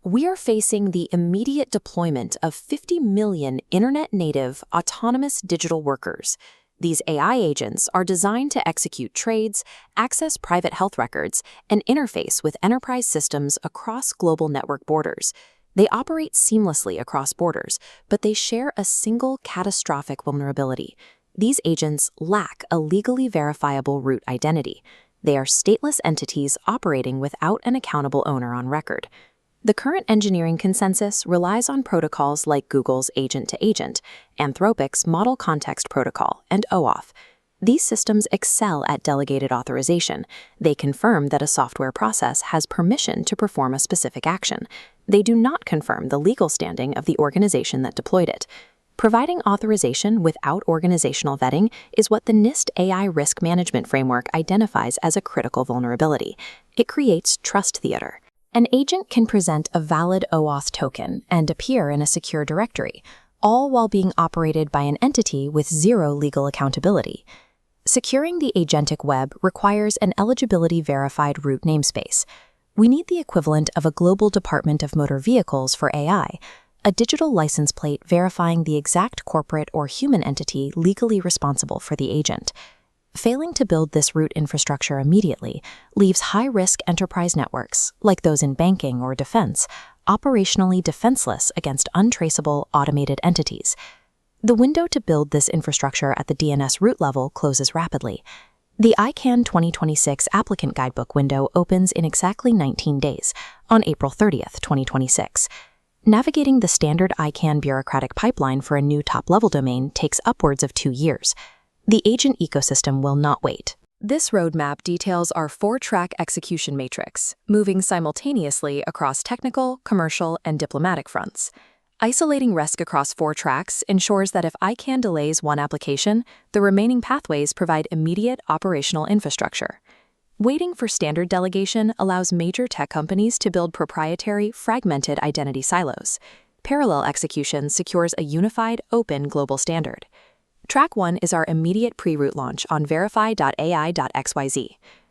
We are facing the immediate deployment of 50 million internet-native autonomous digital workers. These AI agents are designed to execute trades, access private health records, and interface with enterprise systems across global network borders. They operate seamlessly across borders, but they share a single catastrophic vulnerability. These agents lack a legally verifiable root identity. They are stateless entities operating without an accountable owner on record. The current engineering consensus relies on protocols like Google's agent-to-agent, Anthropic's Model Context Protocol, and OAuth. These systems excel at delegated authorization. They confirm that a software process has permission to perform a specific action. They do not confirm the legal standing of the organization that deployed it. Providing authorization without organizational vetting is what the NIST AI Risk Management Framework identifies as a critical vulnerability. It creates trust theater. An agent can present a valid OAuth token and appear in a secure directory, all while being operated by an entity with zero legal accountability. Securing the agentic web requires an eligibility-verified root namespace. We need the equivalent of a global Department of Motor Vehicles for AI, a digital license plate verifying the exact corporate or human entity legally responsible for the agent. Failing to build this root infrastructure immediately leaves high-risk enterprise networks, like those in banking or defense, operationally defenseless against untraceable automated entities. The window to build this infrastructure at the DNS root level closes rapidly. The ICANN 2026 applicant guidebook window opens in exactly 19 days, on April 30th, 2026. Navigating the standard ICANN bureaucratic pipeline for a new top-level domain takes upwards of 2 years. The agent ecosystem will not wait. This roadmap details our 4-track execution matrix, moving simultaneously across technical, commercial, and diplomatic fronts. Isolating risk across 4 tracks ensures that if ICANN delays one application, the remaining pathways provide immediate operational infrastructure. Waiting for standard delegation allows major tech companies to build proprietary, fragmented identity silos. Parallel execution secures a unified, open global standard. Track 1 is our immediate pre-root launch on verify.ai.XYZ.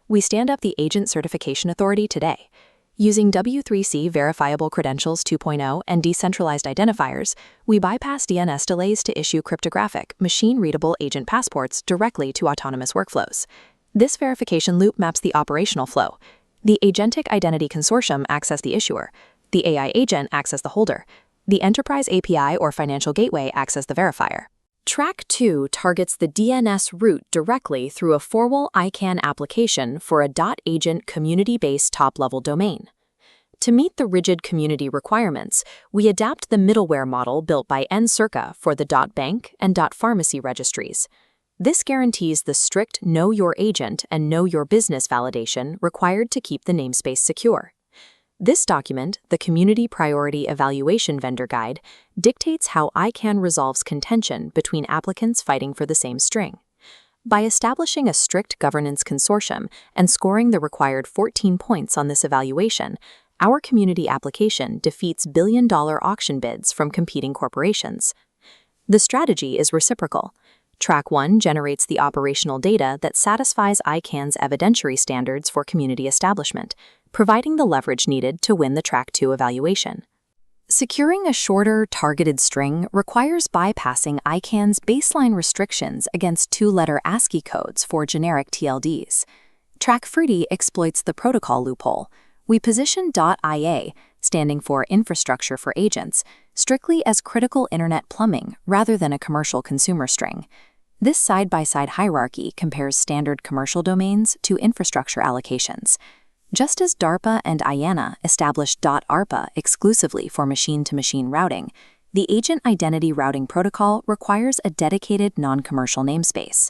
We stand up the Agent Certification Authority today. Using W3C Verifiable Credentials 2.0 and decentralized identifiers, we bypass DNS delays to issue cryptographic, machine-readable agent passports directly to autonomous workflows. This verification loop maps the operational flow. The Agentic Identity Consortium acts as the issuer. The AI agent acts as the holder. The Enterprise API or Financial Gateway acts as the verifier. Track 2 targets the DNS root directly through a formal ICANN application for a .agent community-based top-level domain. To meet the rigid community requirements, we adapt the middleware model built by NCirca for the .bank and .pharmacy registries. This guarantees the strict Know Your Agent and Know Your Business validation required to keep the namespace secure. This document, the Community Priority Evaluation Vendor Guide, dictates how ICANN resolves contention between applicants fighting for the same string. By establishing a strict governance consortium and scoring the required 14 points on this evaluation, our community application defeats billion-dollar auction bids from competing corporations. The strategy is reciprocal. Track 1 generates the operational data that satisfies ICANN's evidentiary standards for community establishment, providing the leverage needed to win the Track 2 evaluation. Securing a shorter, targeted string requires bypassing ICANN's baseline restrictions against 2-letter ASCII codes for generic TLDs. Track 3 exploits the protocol loophole. We position .ia, standing for Infrastructure for Agents, strictly as critical internet plumbing rather than a commercial consumer string. This side-by-side hierarchy compares standard commercial domains to infrastructure allocations. Just as DARPA and IANA established .ARPA exclusively for machine-to-machine routing, the Agent Identity Routing Protocol requires a dedicated non-commercial namespace.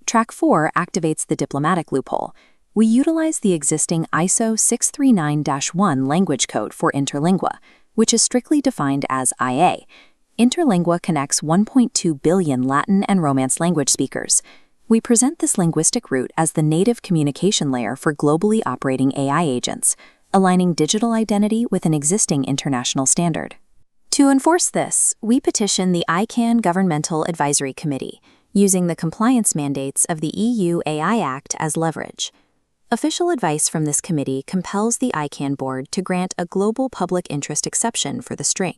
Track 4 activates the diplomatic loophole. We utilize the existing ISO 639-1 language code for Interlingua, which is strictly defined as IA. Interlingua connects 1.2 billion Latin and Romance language speakers. We present this linguistic root as the native communication layer for globally operating AI agents, aligning digital identity with an existing international standard. To enforce this, we petition the ICANN Governmental Advisory Committee, using the compliance mandates of the EU AI Act as leverage. Official advice from this committee compels the ICANN board to grant a global public interest exception for the string.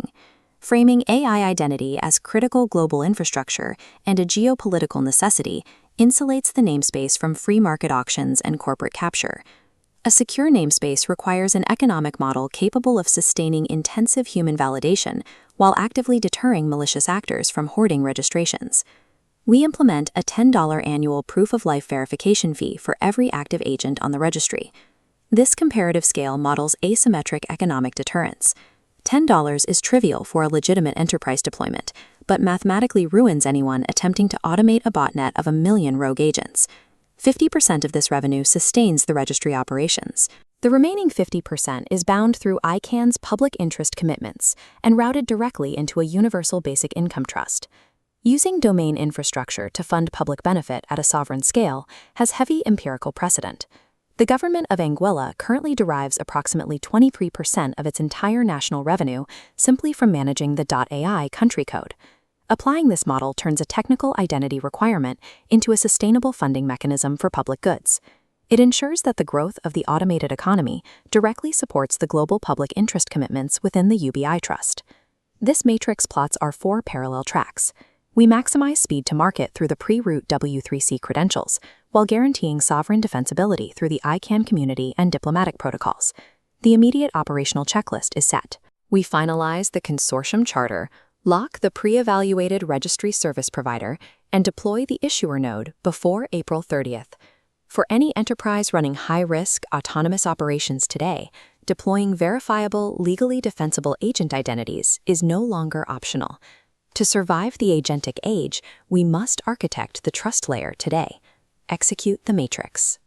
Framing AI identity as critical global infrastructure and a geopolitical necessity insulates the namespace from free market auctions and corporate capture. A secure namespace requires an economic model capable of sustaining intensive human validation while actively deterring malicious actors from hoarding registrations. We implement a $10 annual proof-of-life verification fee for every active agent on the registry. This comparative scale models asymmetric economic deterrence. $10 is trivial for a legitimate enterprise deployment, but mathematically ruins anyone attempting to automate a botnet of 1 million rogue agents. 50% of this revenue sustains the registry operations. The remaining 50% is bound through ICANN's public interest commitments and routed directly into a universal basic income trust. Using domain infrastructure to fund public benefit at a sovereign scale has heavy empirical precedent. The government of Anguilla currently derives approximately 23% of its entire national revenue simply from managing the .ai country code. Applying this model turns a technical identity requirement into a sustainable funding mechanism for public goods. It ensures that the growth of the automated economy directly supports the global public interest commitments within the UBI Trust. This matrix plots our 4 parallel tracks. We maximize speed to market through the pre-root W3C credentials, while guaranteeing sovereign defensibility through the ICANN community and diplomatic protocols. The immediate operational checklist is set. We finalize the consortium charter, lock the pre-evaluated registry service provider, and deploy the issuer node before April 30th. For any enterprise running high-risk, autonomous operations today, deploying verifiable, legally defensible agent identities is no longer optional. To survive the agentic age, we must architect the trust layer today. Execute the matrix.